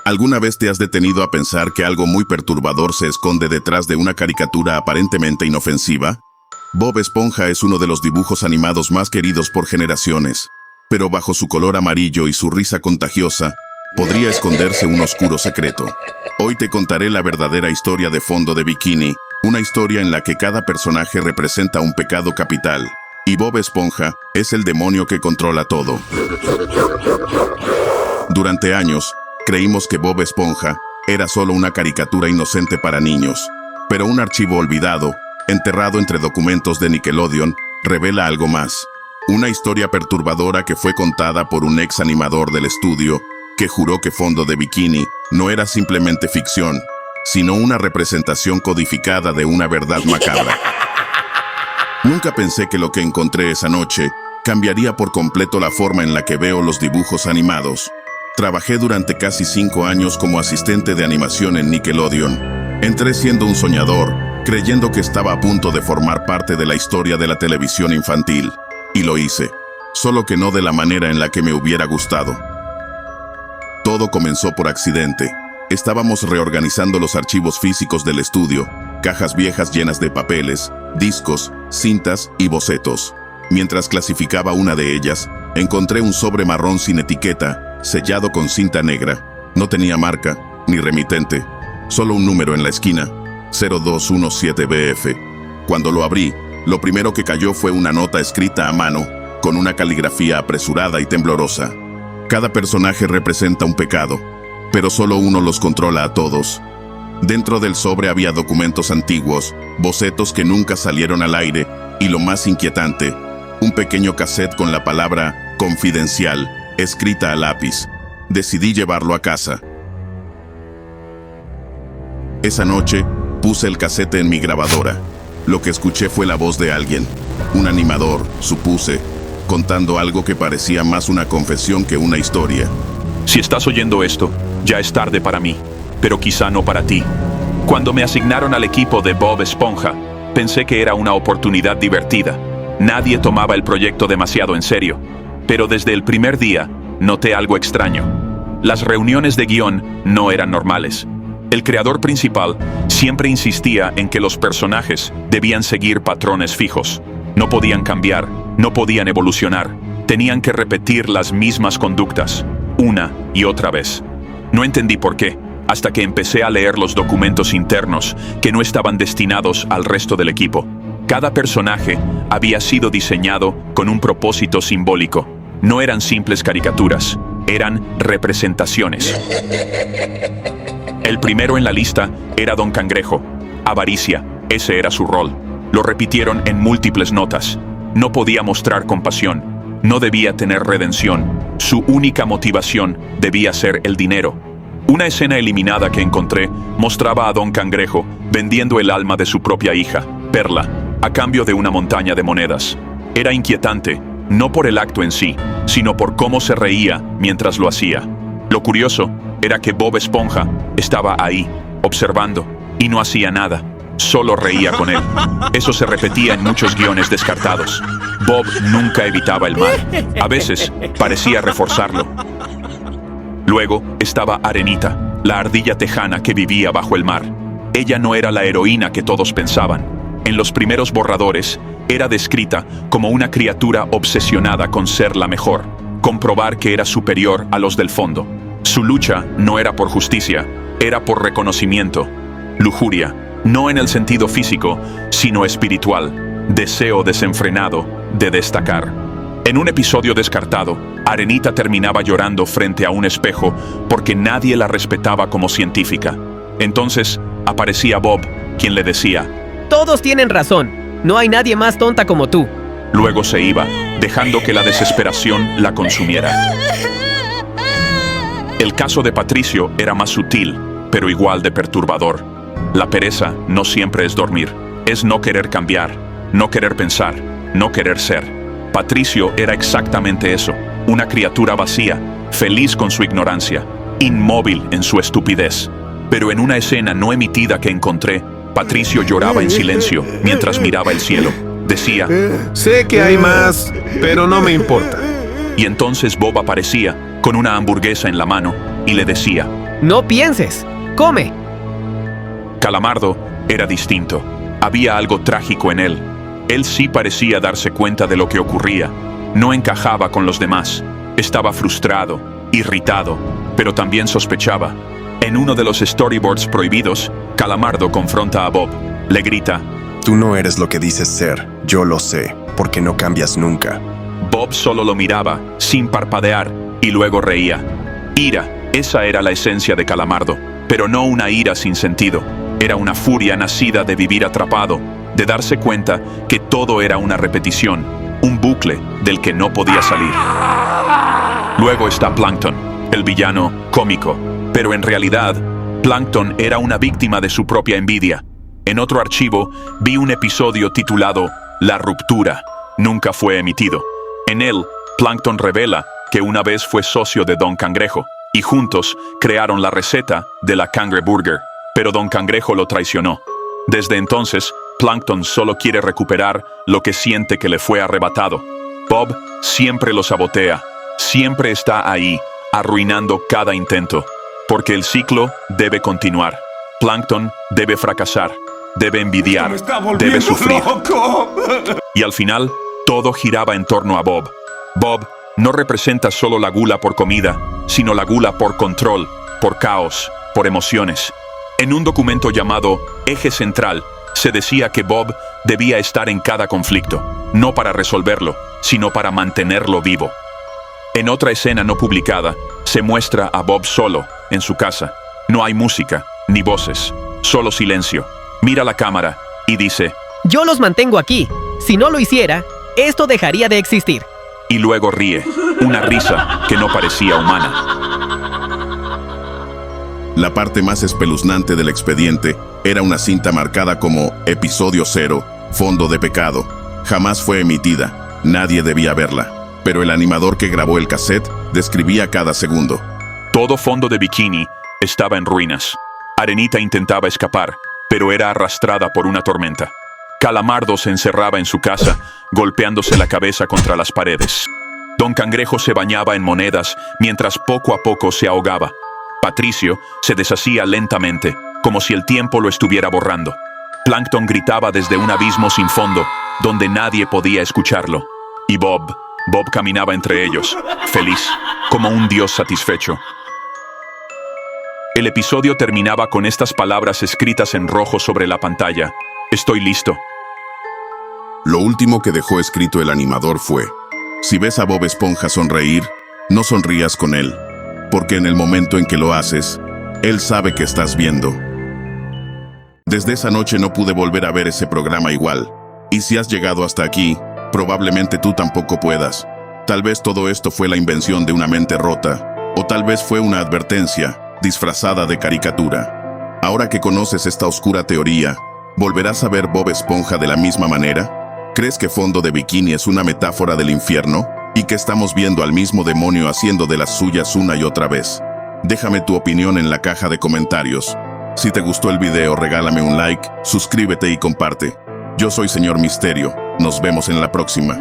¿Alguna vez te has detenido a pensar que algo muy perturbador se esconde detrás de una caricatura aparentemente inofensiva? Bob Esponja es uno de los dibujos animados más queridos por generaciones, pero bajo su color amarillo y su risa contagiosa, podría esconderse un oscuro secreto. Hoy te contaré la verdadera historia de fondo de Bikini, una historia en la que cada personaje representa un pecado capital, y Bob Esponja es el demonio que controla todo. Durante años, creímos que Bob Esponja era solo una caricatura inocente para niños, pero un archivo olvidado, enterrado entre documentos de Nickelodeon, revela algo más. Una historia perturbadora que fue contada por un ex animador del estudio, que juró que Fondo de Bikini no era simplemente ficción, sino una representación codificada de una verdad macabra. Nunca pensé que lo que encontré esa noche cambiaría por completo la forma en la que veo los dibujos animados. Trabajé durante casi 5 años como asistente de animación en Nickelodeon. Entré siendo un soñador, creyendo que estaba a punto de formar parte de la historia de la televisión infantil. Y lo hice, solo que no de la manera en la que me hubiera gustado. Todo comenzó por accidente. Estábamos reorganizando los archivos físicos del estudio, cajas viejas llenas de papeles, discos, cintas y bocetos. Mientras clasificaba una de ellas, encontré un sobre marrón sin etiqueta, sellado con cinta negra. No tenía marca, ni remitente, solo un número en la esquina, 0217BF. Cuando lo abrí, lo primero que cayó fue una nota escrita a mano, con una caligrafía apresurada y temblorosa. Cada personaje representa un pecado, pero solo uno los controla a todos. Dentro del sobre había documentos antiguos, bocetos que nunca salieron al aire, y lo más inquietante, un pequeño cassette con la palabra "confidencial" escrita a lápiz. Decidí llevarlo a casa. Esa noche, puse el cassette en mi grabadora. Lo que escuché fue la voz de alguien, un animador, supuse, contando algo que parecía más una confesión que una historia. Si estás oyendo esto, ya es tarde para mí, pero quizá no para ti. Cuando me asignaron al equipo de Bob Esponja, pensé que era una oportunidad divertida. Nadie tomaba el proyecto demasiado en serio, pero desde el primer día noté algo extraño. Las reuniones de guión no eran normales. El creador principal siempre insistía en que los personajes debían seguir patrones fijos. No podían cambiar, no podían evolucionar. Tenían que repetir las mismas conductas, una y otra vez. No entendí por qué, hasta que empecé a leer los documentos internos que no estaban destinados al resto del equipo. Cada personaje había sido diseñado con un propósito simbólico. No eran simples caricaturas, eran representaciones. El primero en la lista era Don Cangrejo. Avaricia, ese era su rol. Lo repitieron en múltiples notas. No podía mostrar compasión, no debía tener redención. Su única motivación debía ser el dinero. Una escena eliminada que encontré mostraba a Don Cangrejo vendiendo el alma de su propia hija, Perla, a cambio de una montaña de monedas. Era inquietante, no por el acto en sí, sino por cómo se reía mientras lo hacía. Lo curioso era que Bob Esponja estaba ahí, observando, y no hacía nada, solo reía con él. Eso se repetía en muchos guiones descartados. Bob nunca evitaba el mal, a veces parecía reforzarlo. Luego estaba Arenita, la ardilla tejana que vivía bajo el mar. Ella no era la heroína que todos pensaban. En los primeros borradores, era descrita como una criatura obsesionada con ser la mejor, comprobar que era superior a los del fondo. Su lucha no era por justicia, era por reconocimiento. Lujuria, no en el sentido físico, sino espiritual. Deseo desenfrenado de destacar. En un episodio descartado, Arenita terminaba llorando frente a un espejo porque nadie la respetaba como científica. Entonces, aparecía Bob, quien le decía: "Todos tienen razón. No hay nadie más tonta como tú". Luego se iba, dejando que la desesperación la consumiera. El caso de Patricio era más sutil, pero igual de perturbador. La pereza no siempre es dormir, es no querer cambiar, no querer pensar, no querer ser. Patricio era exactamente eso, una criatura vacía, feliz con su ignorancia, inmóvil en su estupidez. Pero en una escena no emitida que encontré, Patricio lloraba en silencio mientras miraba el cielo. Decía: "Sé que hay más, pero no me importa". Y entonces Bob aparecía con una hamburguesa en la mano y le decía: No pienses. Come. Calamardo era distinto. Había algo trágico en él. Él sí parecía darse cuenta de lo que ocurría. No encajaba con los demás. Estaba frustrado, irritado, pero también sospechaba. En uno de los storyboards prohibidos, Calamardo confronta a Bob. Le grita: Tú no eres lo que dices ser, yo lo sé, porque no cambias nunca. Bob solo lo miraba, sin parpadear, y luego reía. Ira, esa era la esencia de Calamardo, pero no una ira sin sentido. Era una furia nacida de vivir atrapado, de darse cuenta que todo era una repetición, un bucle del que no podía salir. Luego está Plankton, el villano cómico, pero en realidad, Plankton era una víctima de su propia envidia. En otro archivo, vi un episodio titulado La Ruptura. Nunca fue emitido. En él, Plankton revela que una vez fue socio de Don Cangrejo, y juntos crearon la receta de la Cangreburger, pero Don Cangrejo lo traicionó. Desde entonces, Plankton solo quiere recuperar lo que siente que le fue arrebatado. Bob siempre lo sabotea, siempre está ahí, arruinando cada intento, porque el ciclo debe continuar. Plankton debe fracasar, debe envidiar, debe sufrir. Y al final, todo giraba en torno a Bob. Bob no representa solo la gula por comida, sino la gula por control, por caos, por emociones. En un documento llamado Eje Central, se decía que Bob debía estar en cada conflicto, no para resolverlo, sino para mantenerlo vivo. En otra escena no publicada, se muestra a Bob solo, en su casa. No hay música, ni voces, solo silencio. Mira la cámara y dice: Yo los mantengo aquí. Si no lo hiciera, esto dejaría de existir. Y luego ríe, una risa que no parecía humana. La parte más espeluznante del expediente era una cinta marcada como Episodio 0, Fondo de Pecado. Jamás fue emitida, nadie debía verla, pero el animador que grabó el cassette describía cada segundo. Todo fondo de bikini estaba en ruinas. Arenita intentaba escapar, pero era arrastrada por una tormenta. Calamardo se encerraba en su casa, golpeándose la cabeza contra las paredes. Don Cangrejo se bañaba en monedas, mientras poco a poco se ahogaba. Patricio se deshacía lentamente, como si el tiempo lo estuviera borrando. Plankton gritaba desde un abismo sin fondo, donde nadie podía escucharlo. Y Bob caminaba entre ellos, feliz, como un dios satisfecho. El episodio terminaba con estas palabras escritas en rojo sobre la pantalla: Estoy listo. Lo último que dejó escrito el animador fue: si ves a Bob Esponja sonreír, no sonrías con él, porque en el momento en que lo haces, él sabe que estás viendo. Desde esa noche no pude volver a ver ese programa igual, y si has llegado hasta aquí, probablemente tú tampoco puedas. Tal vez todo esto fue la invención de una mente rota, o tal vez fue una advertencia disfrazada de caricatura. Ahora que conoces esta oscura teoría, ¿volverás a ver Bob Esponja de la misma manera? ¿Crees que Fondo de Bikini es una metáfora del infierno? ¿Y que estamos viendo al mismo demonio haciendo de las suyas una y otra vez? Déjame tu opinión en la caja de comentarios. Si te gustó el video, regálame un like, suscríbete y comparte. Yo soy Señor Misterio. Nos vemos en la próxima.